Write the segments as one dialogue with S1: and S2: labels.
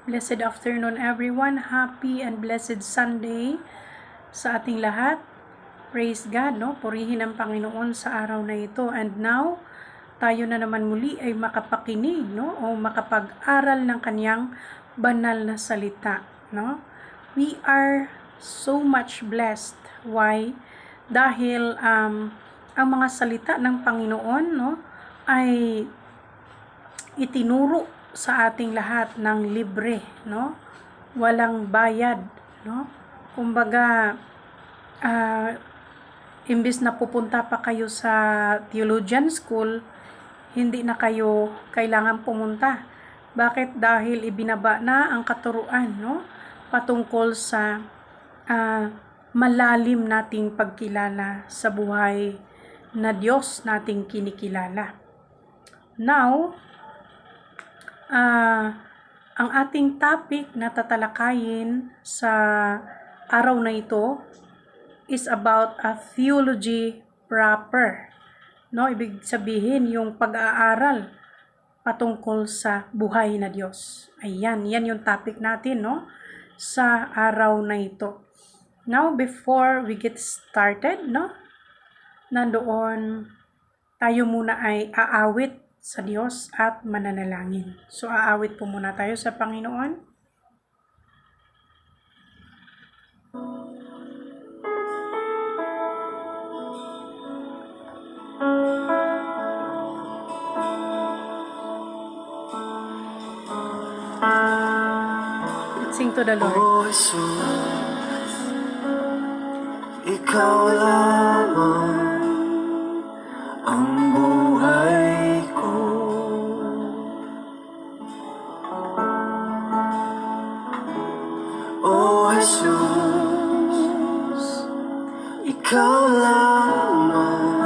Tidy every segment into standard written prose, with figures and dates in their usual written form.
S1: Blessed afternoon everyone. Happy and blessed Sunday sa ating lahat. Praise God, no? Purihin ang Panginoon sa araw na ito. And now, tayo na naman muli ay makapakinig, no? O makapag-aral ng kanyang banal na salita, no? We are so much blessed. Why? Dahil ang mga salita ng Panginoon, no, ay itinuro sa ating lahat ng libre, no? Walang bayad, no? Kumbaga, imbis na pupunta pa kayo sa theologian school, hindi na kayo kailangan pumunta. Bakit? Dahil ibinaba na ang katuruan, no? Patungkol sa malalim nating pagkilala sa buhay na Diyos nating kinikilala. Now, ang ating topic na tatalakayin sa araw na ito is about a theology proper. No, ibig sabihin yung pag-aaral patungkol sa buhay na Diyos. Ayan, yan yung topic natin, no, sa araw na ito. Now, before we get started, no, nandoon tayo muna ay aawit sa Diyos at mananalangin. So, aawit po muna tayo sa Panginoon. Let's sing to the Lord.
S2: O Jesus, Ikaw lamang ang buhay ko. O Jesus, Ikaw lamang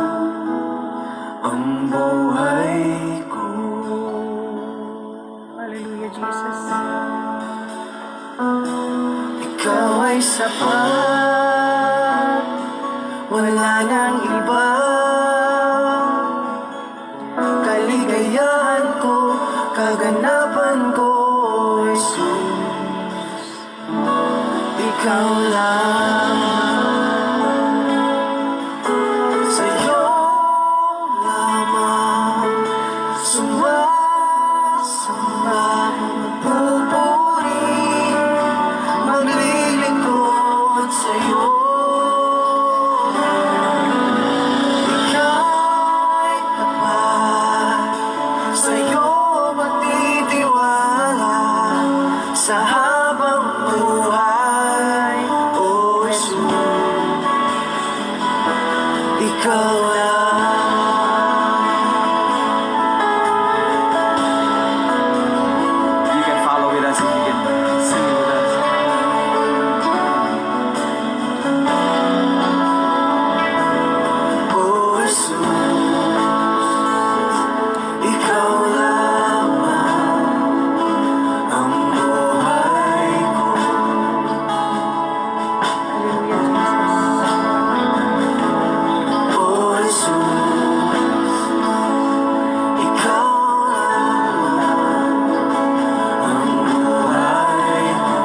S2: ang buhay ko.
S1: Hallelujah, Jesus.
S2: Ikaw ay sapat, wala nang iba. Kaligayahan ko, kaganapan ko, Jesus. Ikaw lamang, sa'yo lamang sumasamba, magpupuri, maglilingkod sa'yo. Ika'y tapat, sa'yo magtitiwala sa habang buhay. O Jesus, Ikaw You can follow with us if you can sing with us. O Jesus, Ikaw lamang ang buhay ko.
S1: Hallelujah, Jesus.
S2: O Jesus, Ikaw lamang ang buhay ko.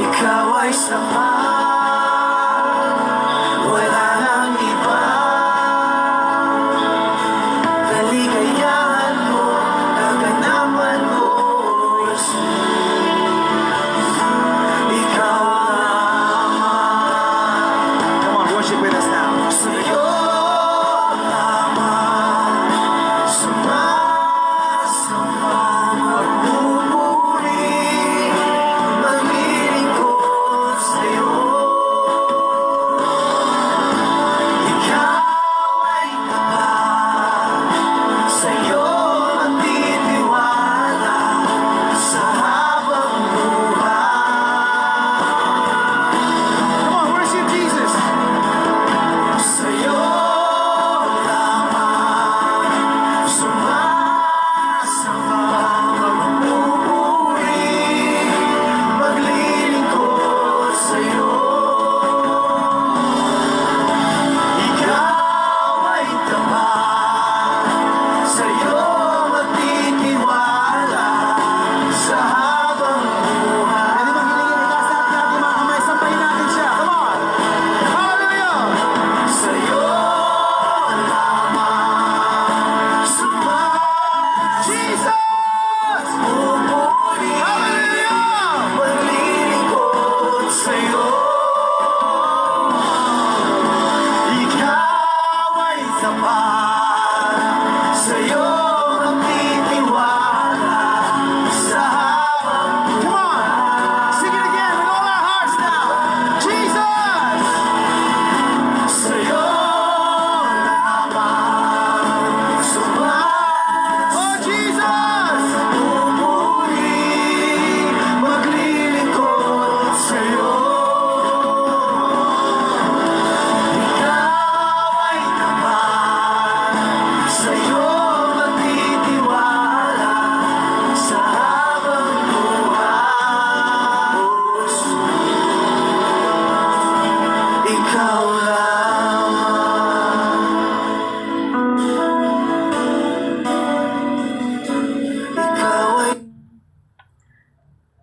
S2: Ikaw ay sapat, wala nang iba. Kaligayahan ko, kaganapan ko, Jesus. Ikaw lamang. Come on, worship with us now. Sa'yo lamang sumasamba, magpupuri, maglilingkod sa'yo. Ikaw ay tapat, sa'yo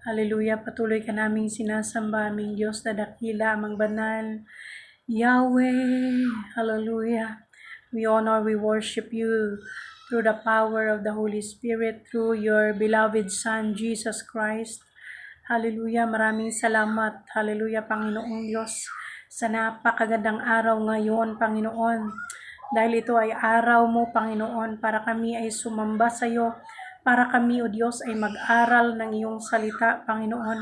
S1: Hallelujah. Patuloy ka naming sinasamba, aming Diyos na dakila, amang banal. Yahweh. Hallelujah. We honor, we worship you through the power of the Holy Spirit, through your beloved Son, Jesus Christ. Hallelujah. Maraming salamat. Hallelujah, Panginoong Diyos, sa napakagandang araw ngayon, Panginoon. Dahil ito ay araw mo, Panginoon, para kami ay sumamba sa iyo, para kami, O Diyos, ay mag-aral ng iyong salita, Panginoon.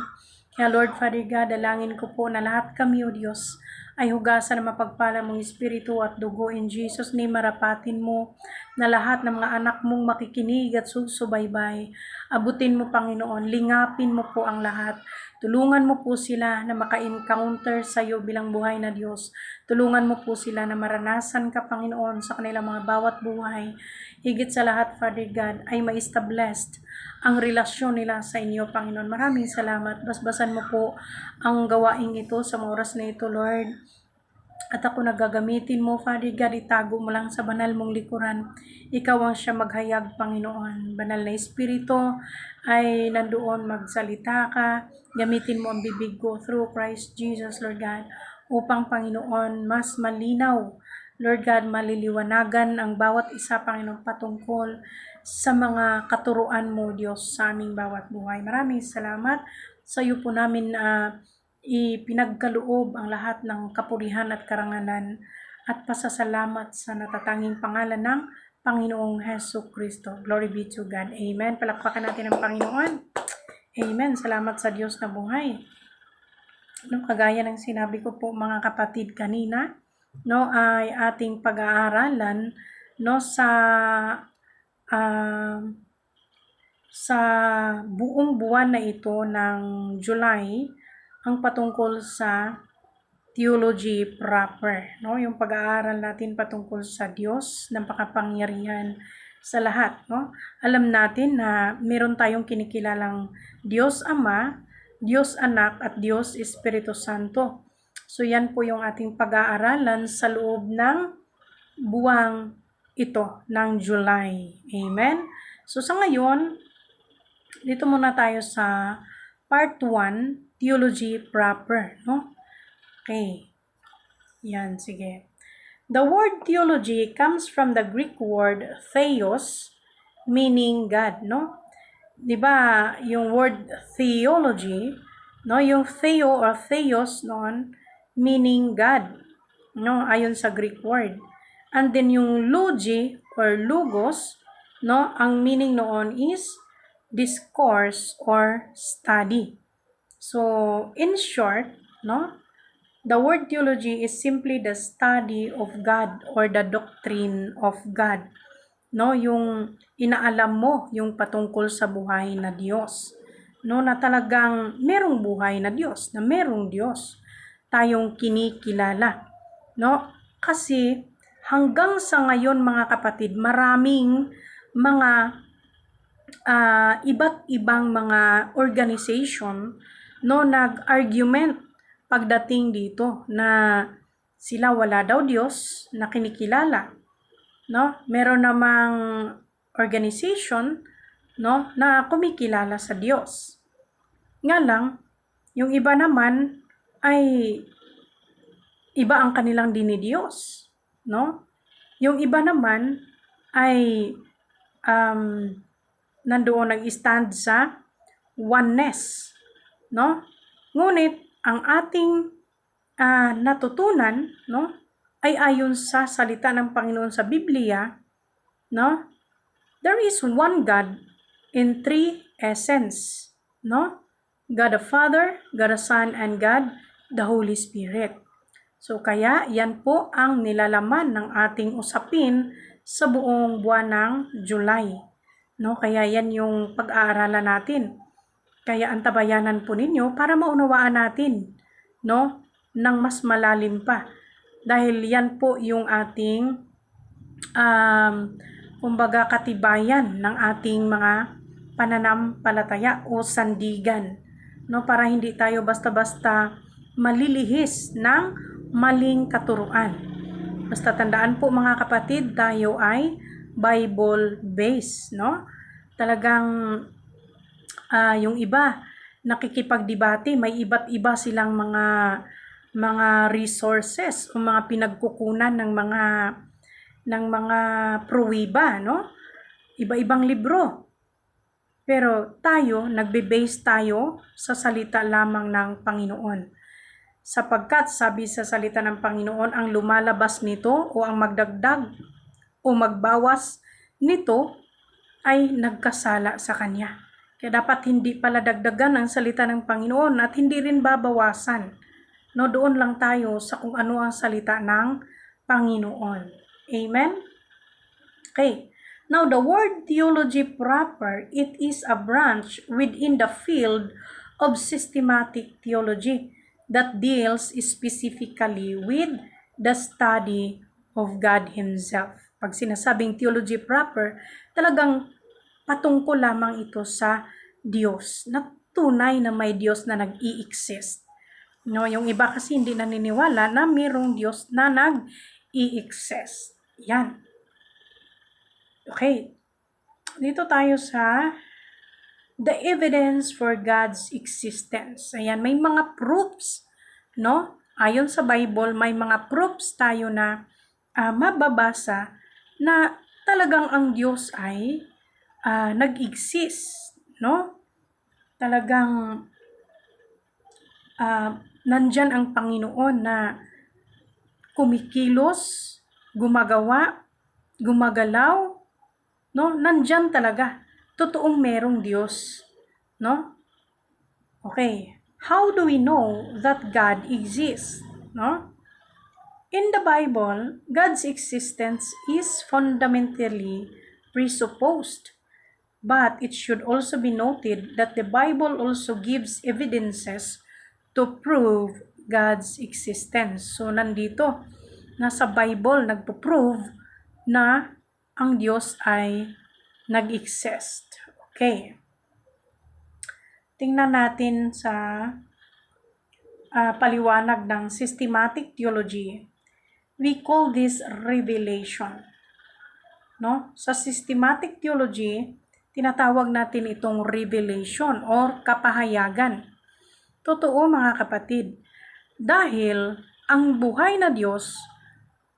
S1: Kaya Lord Father God, dalangin ko po na lahat kami, O Diyos, ay hugasan ng mapagpala mong Espiritu at dugo. In Jesus' name, marapatin mo na lahat ng mga anak mong makikinig at susubaybay. Abutin mo, Panginoon, lingapin mo po ang lahat. Tulungan mo po sila na maka-encounter sa iyo bilang buhay na Diyos. Tulungan mo po sila na maranasan ka, Panginoon, sa kanilang mga bawat buhay. Higit sa lahat, Father God, ay ma-establish ang relasyon nila sa inyo, Panginoon. Maraming salamat. Basbasan mo po ang gawaing ito sa mga oras na ito, Lord. At ako nagagamitin mo, Father God, itago mo lang sa banal mong likuran. Ikaw ang siya maghayag, Panginoon. Banal na Espiritu ay nandoon, magsalita ka. Gamitin mo ang bibig ko through Christ Jesus, Lord God, upang, Panginoon, mas malinaw, Lord God, maliliwanagan ang bawat isa, Panginoon, patungkol sa mga katuruan mo, Diyos, sa aming bawat buhay. Maraming salamat. Sa iyo po namin ipinagkaloob ang lahat ng kapurihan at karangalan at pasasalamat sa natatanging pangalan ng Panginoong Hesus Kristo. Glory be to God. Amen. Palakpakan natin ang Panginoon. Amen. Salamat sa Diyos na buhay. Kagaya ng sinabi ko po, mga kapatid, kanina, ay ating pag-aaralan sa buong buwan na ito ng July, ang patungkol sa theology proper, yung pag-aaral natin patungkol sa Diyos ng makapangyarihan sa lahat, Alam natin na meron tayong kinikilalang Diyos Ama, Diyos Anak at Diyos Espiritu Santo. So yan po yung ating pag-aaralan sa loob ng buwang ito ng July. Amen. So sa ngayon, dito muna tayo sa part 1, theology proper, Okay. Yan, sige. The word theology comes from the Greek word theos, meaning God, 'Di ba, yung word theology, yung theo or theos noon, meaning God, ayon sa Greek word. And then yung logi or logos, ang meaning noon is discourse or study. So, in short, the word theology is simply the study of God or the doctrine of God. Yung inaalam mo yung patungkol sa buhay na Diyos. Na talagang merong buhay na Diyos, na merong Diyos tayong kinikilala. Kasi hanggang sa ngayon, mga kapatid, maraming mga iba't ibang mga organization nag-argument pagdating dito na sila wala daw Diyos na kinikilala. Meron namang organization na kumikilala sa Diyos. Nga lang, yung iba naman ay iba ang kanilang dinidiyos. Yung iba naman ay nandoon nag-stand sa oneness. Ngunit ang ating natutunan, ay ayon sa salita ng Panginoon sa Biblia, there is one God in three essence, God the Father, God the Son, and God the Holy Spirit. So kaya yan po ang nilalaman ng ating usapin sa buong buwan ng July. Kaya yan yung pag-aaralan natin. Kaya antabayanan po ninyo para maunawaan natin, ng mas malalim pa. Dahil yan po yung ating kumbaga katibayan ng ating mga pananampalataya o sandigan, para hindi tayo basta-basta malilihis ng maling katuruan. Basta tandaan po, mga kapatid, tayo ay Bible based, Talagang yung iba nakikipagdebate, may iba't iba silang mga resources o mga pinagkukunan ng mga pruwiba, no? Iba-ibang libro. Pero tayo, nagbe-base tayo sa salita lamang ng Panginoon. Sapagkat sabi sa salita ng Panginoon, ang lumalabas nito o ang magdagdag o magbawas nito ay nagkasala sa Kanya. Kaya dapat hindi pala dagdagan ang salita ng Panginoon at hindi rin babawasan. No, doon lang tayo sa kung ano ang salita ng Panginoon. Amen? Okay. Now, the word theology proper, it is a branch within the field of systematic theology that deals specifically with the study of God Himself. Pag sinasabing theology proper, talagang patungkol lamang ito sa Diyos, na tunay na may Diyos na nag-i-exist. No, yung iba kasi hindi naniniwala na mayroong Diyos na nag-i-exist. Yan. Okay. Dito tayo sa the evidence for God's existence. Ayan, may mga proofs, no? Ayon sa Bible, may mga proofs tayo na mababasa na talagang ang Diyos ay nag-exist, no? Talagang nandyan ang Panginoon na kumikilos, gumagawa, gumagalaw, no? Nandyan talaga. Totoong merong Diyos, no? Okay. How do we know that God exists, no? In the Bible, God's existence is fundamentally presupposed. But it should also be noted that the Bible also gives evidences to prove God's existence. So, nandito, nasa Bible, nagpo-prove na ang Diyos ay nag-exist. Okay. Tingnan natin sa paliwanag ng systematic theology. We call this revelation. No? Sa systematic theology, tinatawag natin itong revelation or kapahayagan. Totoo mga kapatid, dahil ang buhay na Diyos,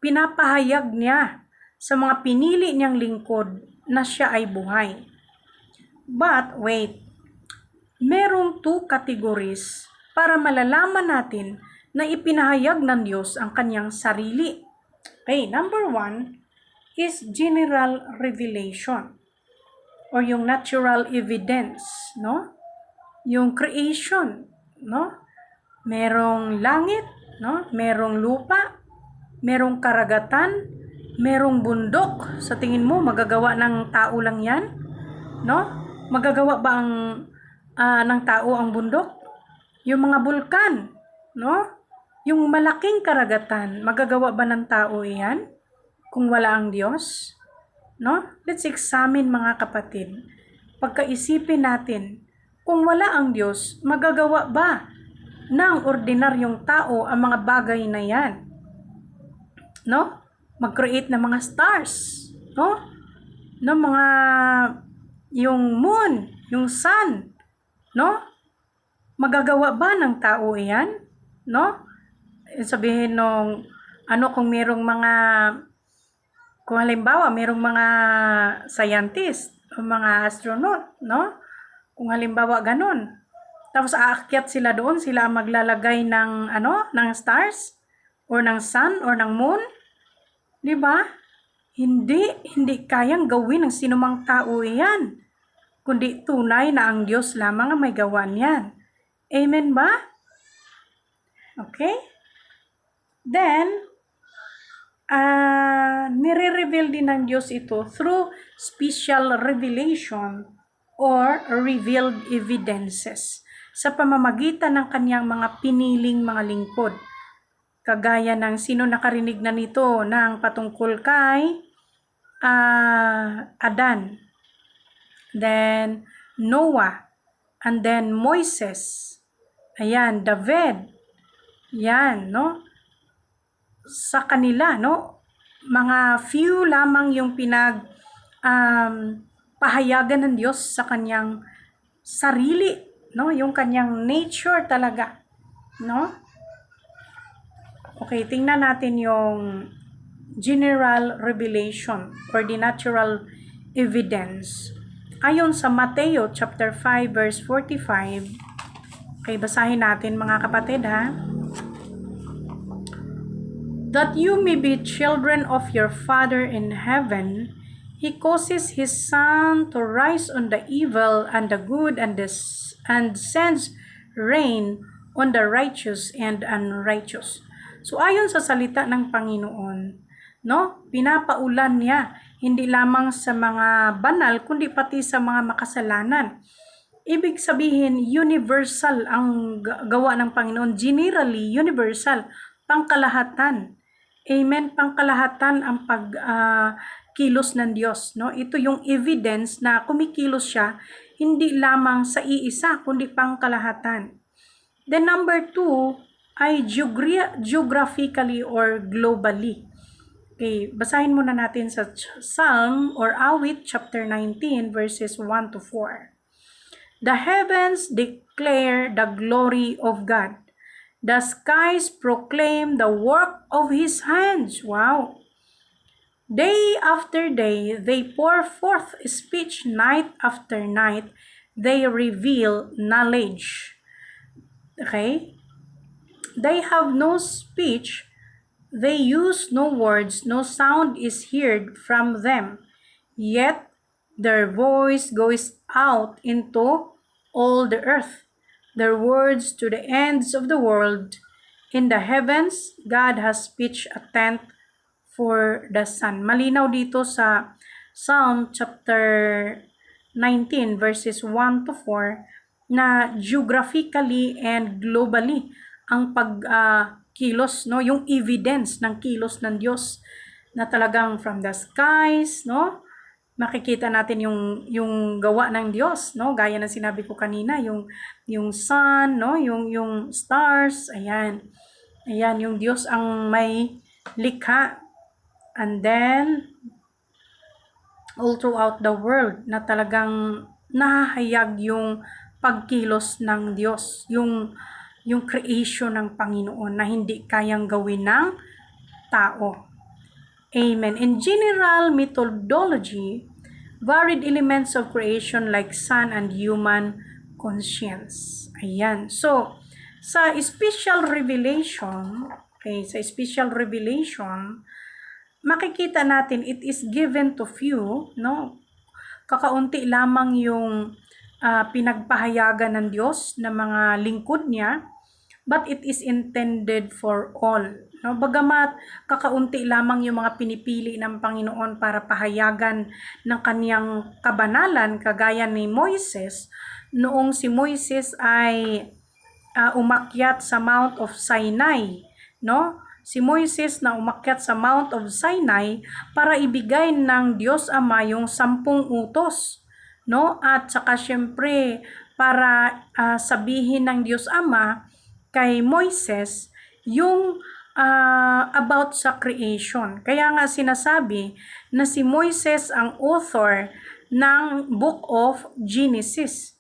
S1: pinapahayag niya sa mga pinili niyang lingkod na siya ay buhay. But wait, merong two categories para malalaman natin na ipinahayag ng Diyos ang kanyang sarili. Okay, number one is general revelation or yung natural evidence, no? Yung creation, no? Merong langit, no? Merong lupa, merong karagatan, merong bundok. Sa tingin mo, magagawa ng tao lang yan? No? Magagawa ba ng tao ang bundok? Yung mga bulkan, no? Yung malaking karagatan, magagawa ba ng tao yan? Kung wala ang Diyos? No? Let's examine mga kapatid. Pagkaisipin natin, kung wala ang Diyos, magagawa ba ng ordinaryong tao ang mga bagay na yan? No? Mag-create ng mga stars, no? No, mga yung moon, yung sun, no? Magagawa ba ng tao 'yan, no? Sabihin nung kung merong mga kung halimbawa merong mga scientist o mga astronaut, no? Kung halimbawa ganun. Tapos aakyat sila doon, sila maglalagay ng ng stars or ng sun or ng moon. 'Di ba? Hindi kayang gawin ng sinumang tao 'yan. Kundi tunay na ang Diyos lamang ang may gawa niyan. Amen ba? Okay? Then, nire-reveal din ng Diyos ito through special revelation or revealed evidences sa pamamagitan ng kanyang mga piniling mga lingkod. Kagaya ng sino nakarinig na nito ng patungkol kay Adan, then Noah, and then Moises, ayan, David, yan, no? Sa kanila, no? Mga few lamang yung pahayagan ng Diyos sa kanyang sarili, no? Yung kanyang nature talaga, no? Okay, tingnan natin yung general revelation or the natural evidence. Ayon sa Mateo chapter 5 verse 45, okay, basahin natin mga kapatid ha. That you may be children of your Father in heaven, He causes His sun to rise on the evil and the good and sends rain on the righteous and unrighteous. So ayon sa salita ng Panginoon, no? Pinapaulan niya hindi lamang sa mga banal kundi pati sa mga makasalanan. Ibig sabihin, universal ang gawa ng Panginoon. Generally, universal, pangkalahatan. Amen, pangkalahatan ang pagkilos ng Diyos. No? Ito yung evidence na kumikilos siya, hindi lamang sa iisa, kundi pangkalahatan. Then number 2 ay geographically or globally. Okay, basahin muna natin sa Psalm or Awit chapter 19 verses 1 to 4. The heavens declare the glory of God. The skies proclaim the work of His hands. Wow! Day after day, they pour forth speech. Night after night, they reveal knowledge. Okay? They have no speech. They use no words. No sound is heard from them. Yet, their voice goes out into all the earth. Their words to the ends of the world. In the heavens, God has pitched a tent for the sun. Malinaw dito sa Psalm chapter 19 verses 1 to 4 na geographically and globally ang pagkilos, no, yung evidence ng kilos ng Diyos na talagang from the skies, no, makikita natin yung gawa ng Diyos, no, gaya ng sinabi ko kanina, yung sun, no, yung stars, ayan, yung Diyos ang may likha. And then all throughout the world na talagang nahahayag yung pagkilos ng Diyos, yung creation ng Panginoon na hindi kayang gawin ng tao. Amen. In general methodology, varied elements of creation like sun and human conscience. Ayan. So, sa special revelation, makikita natin it is given to few, no? Kakaunti lamang yung pinagpahayagan ng Diyos na mga lingkod niya, but it is intended for all. No? Bagamat kakaunti lamang yung mga pinipili ng Panginoon para pahayagan ng kaniyang kabanalan, kagaya ni Moises, noong si Moises ay umakyat sa Mount of Sinai, no? Si Moises na umakyat sa Mount of Sinai para ibigay ng Diyos Ama yung 10 utos, no? At saka syempre para sabihin ng Diyos Ama kay Moises yung about sa creation. Kaya nga sinasabi na si Moises ang author ng Book of Genesis.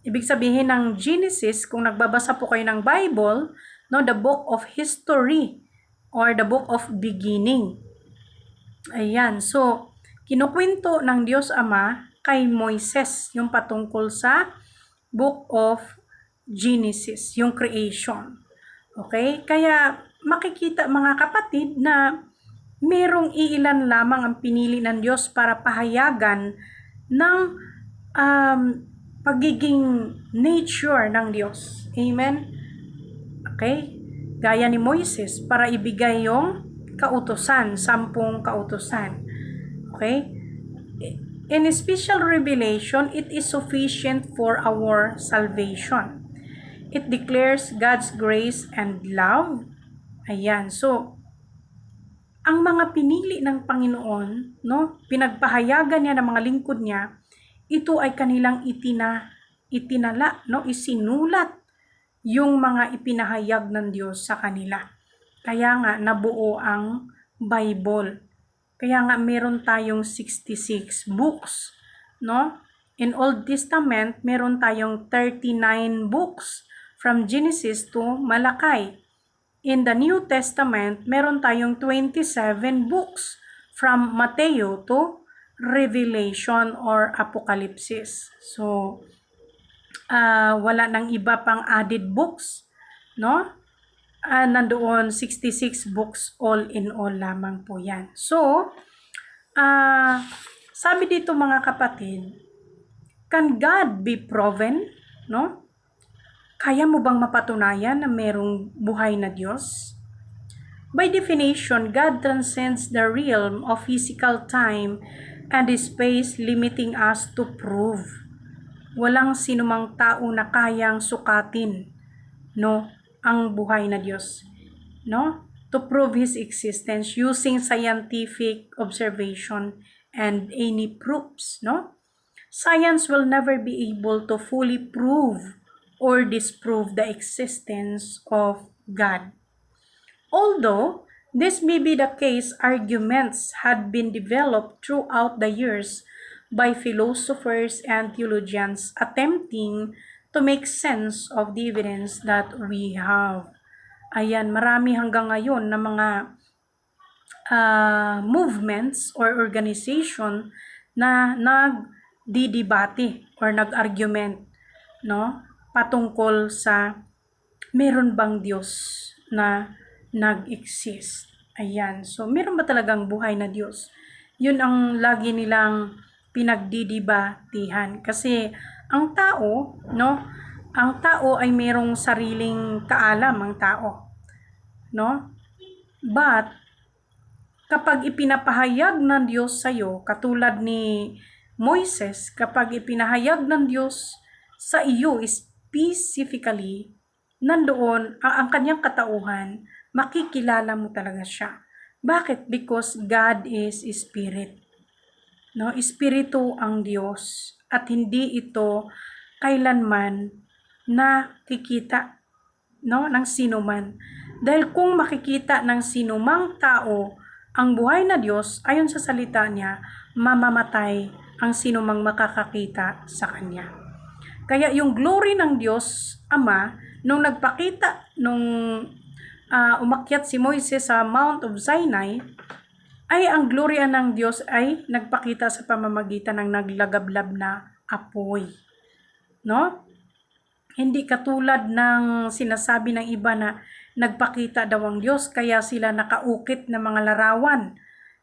S1: Ibig sabihin ng Genesis, kung nagbabasa po kayo ng Bible, no, the book of history or the book of beginning. Ayan, so kinukwento ng Diyos Ama kay Moises yung patungkol sa Book of Genesis, yung creation. Okay? Kaya makikita mga kapatid na merong iilan lamang ang pinili ng Diyos para pahayagan ng pagiging nature ng Diyos. Amen? Okay? Gaya ni Moises para ibigay yung kautusan, 10 kautusan. Okay? In special revelation, it is sufficient for our salvation. It declares God's grace and love. Ayan. So, ang mga pinili ng Panginoon, no, pinagpahayagan niya ng mga lingkod niya, ito ay kanilang itinala, no, isinulat yung mga ipinahayag ng Diyos sa kanila. Kaya nga nabuo ang Bible. Kaya nga meron tayong 66 books, no? In Old Testament, meron tayong 39 books from Genesis to Malakay. In the New Testament, meron tayong 27 books from Mateo to Revelation or Apocalypse. So, wala nang iba pang added books, no? Nandoon 66 books all in all lamang po yan. So, sabi dito mga kapatid, can God be proven? No? Kaya mo bang mapatunayan na merong buhay na Diyos? By definition, God transcends the realm of physical time and space, limiting us to prove. Walang sinumang tao na kayang sukatin, no, ang buhay na Diyos, no? To prove His existence using scientific observation and any proofs, no? Science will never be able to fully prove or disprove the existence of God. Although this may be the case, arguments had been developed throughout the years by philosophers and theologians attempting to make sense of the evidence that we have. Ayan, marami hanggang ngayon na mga movements or organization na nagdidebate or nag-argument, no, patungkol sa meron bang Diyos na nag-exist. Ayan, so meron ba talagang buhay na Diyos? Yun ang lagi nilang pinagdidebatehan kasi ang tao, no, ang tao ay merong sariling kaalam, ang tao, no? But kapag ipinapahayag ng Diyos sa iyo, katulad ni Moises, kapag ipinahayag ng Diyos sa iyo specifically, nandoon ang kanyang katauhan, makikilala mo talaga siya. Bakit? Because God is Spirit. No, Espiritu ang Diyos at hindi ito kailanman nakikita, no, ng sinuman. Dahil kung makikita ng sinumang tao ang buhay na Diyos, ayon sa salita niya, mamamatay ang sinumang makakakita sa Kanya. Kaya yung glory ng Diyos Ama, nung nagpakita, nung umakyat si Moises sa Mount of Sinai, ay ang gloria ng Diyos ay nagpakita sa pamamagitan ng naglagablab na apoy. No? Hindi katulad ng sinasabi ng iba na nagpakita daw ang Diyos kaya sila nakaukit na mga larawan.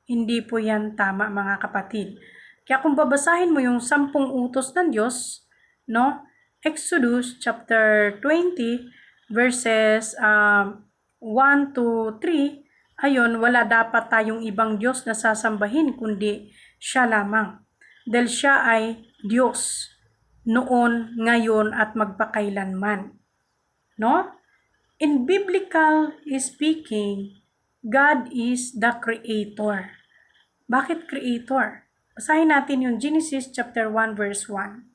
S1: Hindi po yan tama mga kapatid. Kaya kung babasahin mo yung 10 utos ng Diyos, no? Exodus chapter 20 verses 1 to 3, ayon, wala dapat tayong ibang Diyos na sasambahin kundi siya lamang. Dahil siya ay Diyos noon, ngayon at magpakailanman. No? In biblical speaking, God is the creator. Bakit creator? Basahin natin yung Genesis chapter 1 verse 1.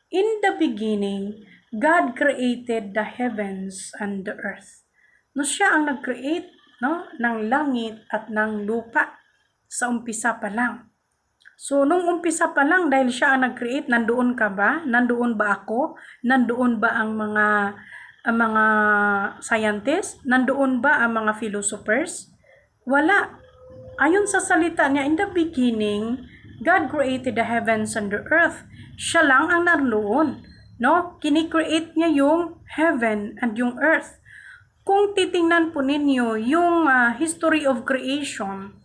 S1: In the beginning, God created the heavens and the earth. No, siya ang nag-create, no, ng langit at ng lupa sa umpisa pa lang. So, nung umpisa pa lang, dahil siya ang nag-create, nandoon ka ba? Nandoon ba ako? Nandoon ba ang mga scientists? Nandoon ba ang mga philosophers? Wala. Ayon sa salita niya, in the beginning, God created the heavens and the earth. Siya lang ang nandoon. No? Kini-create niya yung heaven and yung earth. Kung titingnan po ninyo yung history of creation,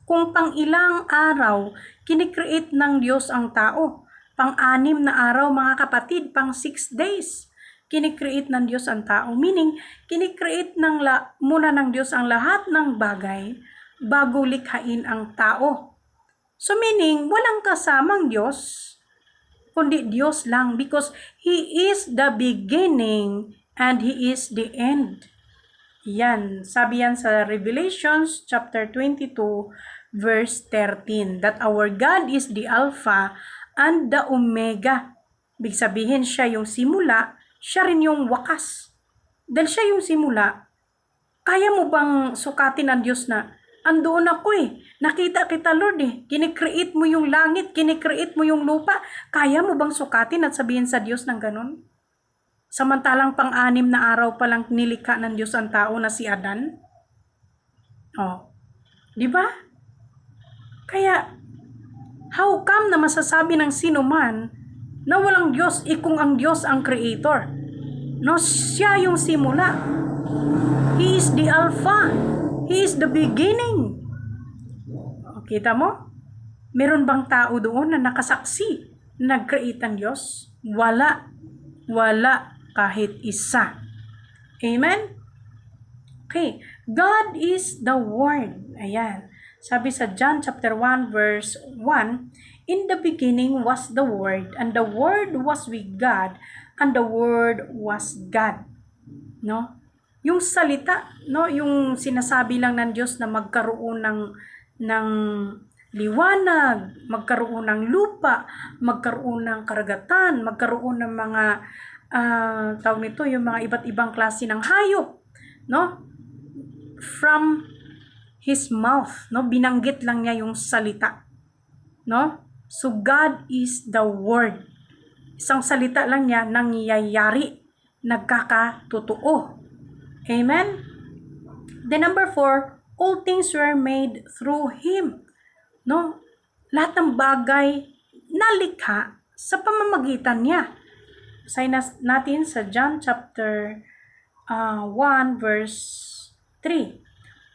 S1: kung pang ilang araw, kini-create ng Diyos ang tao. Pang-6 na araw mga kapatid, pang 6 days, kini-create ng Diyos ang tao. Meaning, kini-create muna ng Diyos ang lahat ng bagay bago likhain ang tao. So meaning, walang kasamang Diyos, kundi Diyos lang because He is the beginning and He is the end. Yan, sabi yan sa Revelations chapter 22 verse 13, that our God is the Alpha and the Omega. Ibig sabihin, siya yung simula, siya rin yung wakas. Dahil siya yung simula, kaya mo bang sukatin ang Diyos na, andoon ako Nakita kita, Lord Kinikreate mo yung langit, kinikreate mo yung lupa. Kaya mo bang sukatin at sabihin sa Diyos ng ganun? Samantalang pang-anim na araw pa lang nilikha ng Diyos ang tao na si Adan. Di ba? Kaya, how come na masasabi ng sino man na walang Diyos, kung ang Diyos ang creator? No, siya yung simula. He is the Alpha. He is the beginning. Kita mo? Meron bang tao doon na nakasaksi na nag-create ang Diyos? Wala. Wala kahit isa. Amen? Okay. God is the Word. Ayan. Sabi sa John chapter 1 verse 1, in the beginning was the Word, and the Word was with God, and the Word was God. No? Yung salita, no, yung sinasabi lang ng Diyos na magkaroon ng liwanag, magkaroon ng lupa, magkaroon ng karagatan, magkaroon ng mga tawag nito, yung mga iba't ibang klase ng hayop, no? From His mouth, no? Binanggit lang niya yung salita, no? So God is the Word. Isang salita lang niya nangyayari, nagkakatotoo. Amen? Then number 4, all things were made through Him. No? Lahat ng bagay nalikha sa pamamagitan niya. Basahin natin sa John chapter 1 verse 3.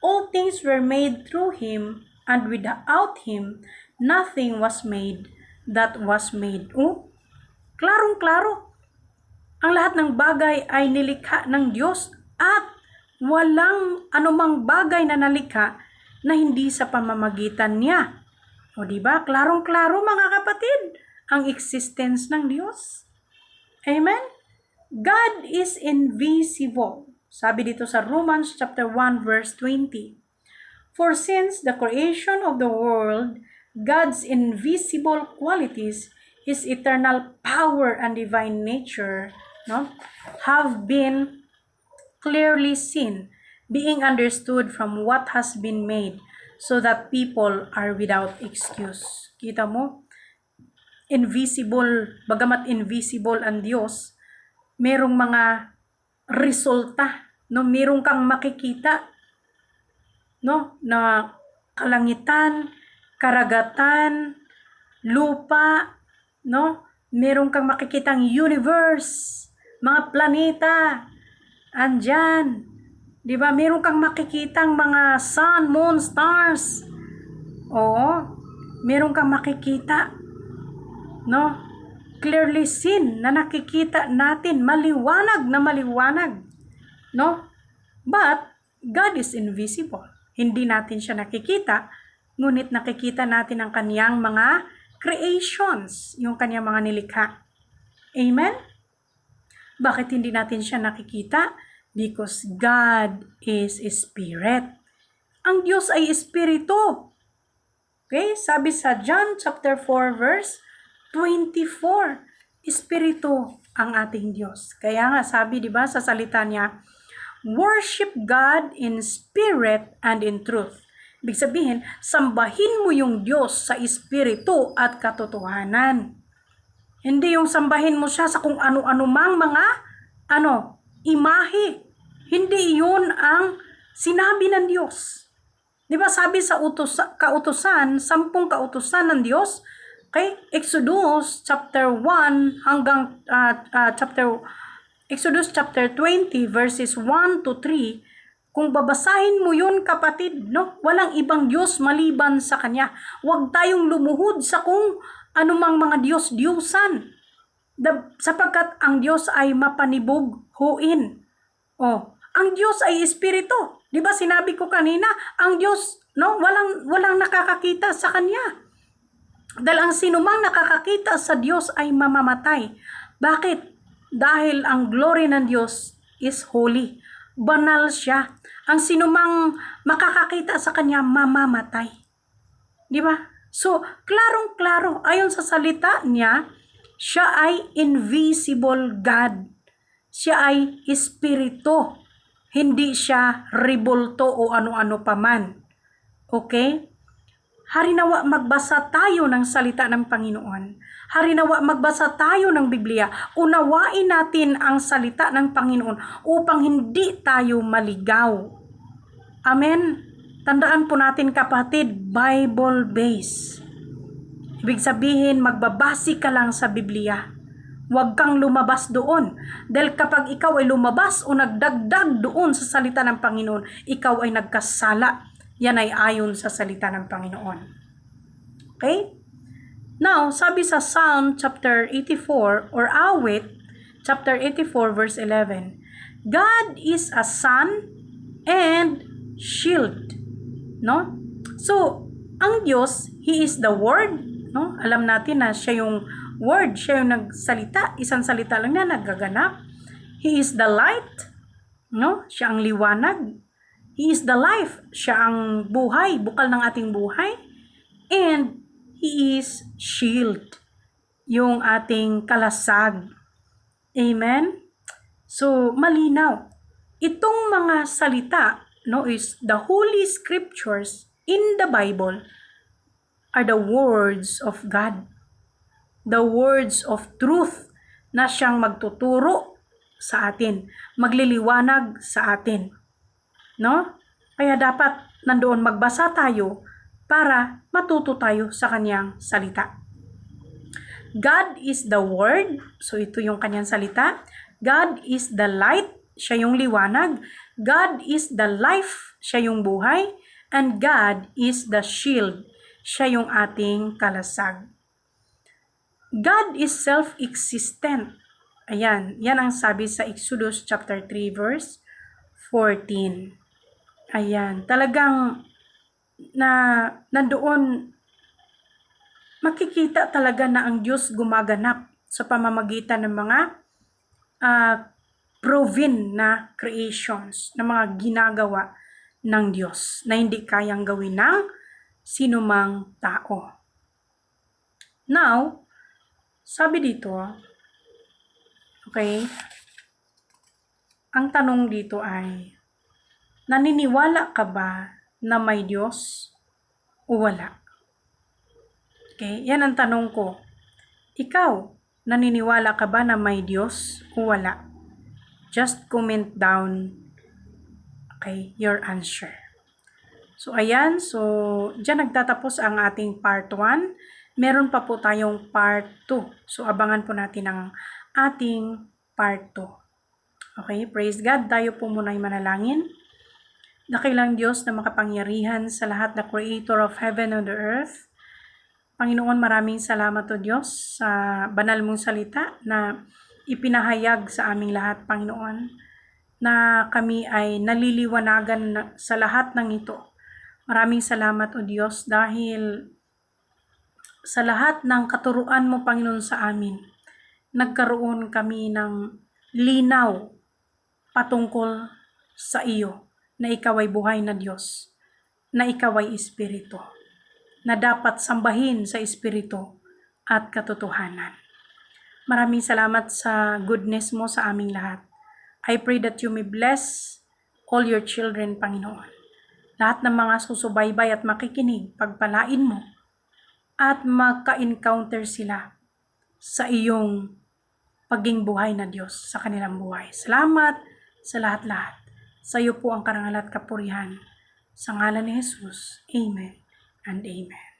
S1: All things were made through Him, and without Him, nothing was made that was made. Klarong-klaro. Ang lahat ng bagay ay nilikha ng Diyos at walang anumang bagay na nalikha na hindi sa pamamagitan niya. O diba? Klarong-klaro mga kapatid, ang existence ng Diyos. Amen? God is invisible. Sabi dito sa Romans chapter 1 verse 20. For since the creation of the world, God's invisible qualities, His eternal power and divine nature, no, have been clearly seen, being understood from what has been made, so that people are without excuse. Kita mo? Invisible, bagamat invisible ang Diyos, merong mga resulta, no? Merong kang makikita, no? Na kalangitan, karagatan, lupa, no? Merong kang makikitang universe, mga planeta, andyan. Di ba? Meron kang makikitang mga sun, moon, stars. Oo. Meron kang makikita, no? Clearly seen, na nakikita natin, maliwanag na maliwanag, no? But God is invisible. Hindi natin siya nakikita, ngunit nakikita natin ang kaniyang mga creations, yung kaniyang mga nilikha. Amen? Bakit hindi natin siya nakikita? Because God is Spirit. Ang Diyos ay Espiritu. Okay? Sabi sa John chapter 4 verse 24. Espiritu ang ating Diyos. Kaya nga sabi, di ba, sa salita niya, worship God in spirit and in truth. Ibig sabihin, sambahin mo yung Diyos sa Espiritu at katotohanan. Hindi yung sambahin mo siya sa kung ano-ano mang mga imahe. Hindi yun ang sinabi ng Diyos. Di ba sabi sa kautusan, 10 kautusan ng Diyos, okay? Exodus chapter 1 hanggang Exodus chapter 20 verses 1 to 3. Kung babasahin mo yun, kapatid, no? Walang ibang Diyos maliban sa Kanya. Huwag tayong lumuhod sa kung anumang mga Diyos-Diyusan. Sapagkat ang Diyos ay mapanibughuin. Ang Diyos ay Espiritu. Di ba sinabi ko kanina, ang Diyos, no, walang nakakakita sa Kanya. Dahil ang sinumang nakakakita sa Diyos ay mamamatay. Bakit? Dahil ang glory ng Diyos is holy. Banal siya. Ang sinumang makakakita sa Kanya, mamamatay. Di ba? So, klarong-klaro, ayon sa salita niya, siya ay invisible God. Siya ay Espiritu. Hindi siya ribulto o ano-ano paman. Okay? Harinawa magbasa tayo ng salita ng Panginoon. Harinawa magbasa tayo ng Biblia. Unawain natin ang salita ng Panginoon upang hindi tayo maligaw. Amen. Tandaan po natin kapatid, Bible-based. Ibig sabihin, magbabase ka lang sa Biblia. Huwag kang lumabas doon. Dahil kapag ikaw ay lumabas o nagdagdag doon sa salita ng Panginoon, ikaw ay nagkasala. Yan ay ayon sa salita ng Panginoon. Okay? Now, sabi sa Psalm chapter 84 or Awit chapter 84 verse 11, God is a sun and shield. No? So, ang Diyos, He is the Word. No? Alam natin na siya yung Word, siya yung nagsalita, isang salita lang na nagaganap. He is the light. No? Siya ang liwanag. He is the life. Siya ang buhay, bukal ng ating buhay. And He is shield, yung ating kalasag. Amen? So, malinaw. Itong mga salita, no, is the Holy Scriptures in the Bible are the words of God. The words of truth na siyang magtuturo sa atin, magliliwanag sa atin. No? Kaya dapat nandoon magbasa tayo para matuto tayo sa kanyang salita. God is the Word, so ito yung kanyang salita. God is the light, siya yung liwanag. God is the life, siya yung buhay. And God is the shield, siya yung ating kalasag. God is self-existent. Ayan, yan ang sabi sa Exodus chapter 3 verse 14. Ayan, talagang nandoon makikita talaga na ang Diyos gumaganap sa pamamagitan ng mga proven na creations, na mga ginagawa ng Diyos na hindi kayang gawin ng sinumang tao. Now, sabi dito, okay, ang tanong dito ay, naniniwala ka ba na may Diyos o wala? Okay, yan ang tanong ko. Ikaw, naniniwala ka ba na may Diyos o wala? Just comment down, okay, your answer. So, ayan. So, dyan nagtatapos ang ating part 1. Meron pa po tayong part 2. So, abangan po natin ang ating part 2. Okay, praise God. Tayo po muna ay manalangin. Dakilang Diyos na makapangyarihan sa lahat na Creator of heaven and the earth. Panginoon, maraming salamat o Diyos sa banal mong salita na ipinahayag sa aming lahat, Panginoon, na kami ay naliliwanagan sa lahat ng ito. Maraming salamat o Diyos dahil sa lahat ng katuruan mo, Panginoon, sa amin, nagkaroon kami ng linaw patungkol sa iyo, na ikaw ay buhay na Diyos, na ikaw ay Espiritu, na dapat sambahin sa Espiritu at katotohanan. Maraming salamat sa goodness mo sa aming lahat. I pray that you may bless all your children, Panginoon. Lahat ng mga susubaybay at makikinig, pagpalain mo at magka-encounter sila sa iyong paging buhay na Diyos sa kanilang buhay. Salamat sa lahat-lahat. Sa iyo po ang karangal at kapurihan. Sa ngalan ni Jesus, Amen and Amen.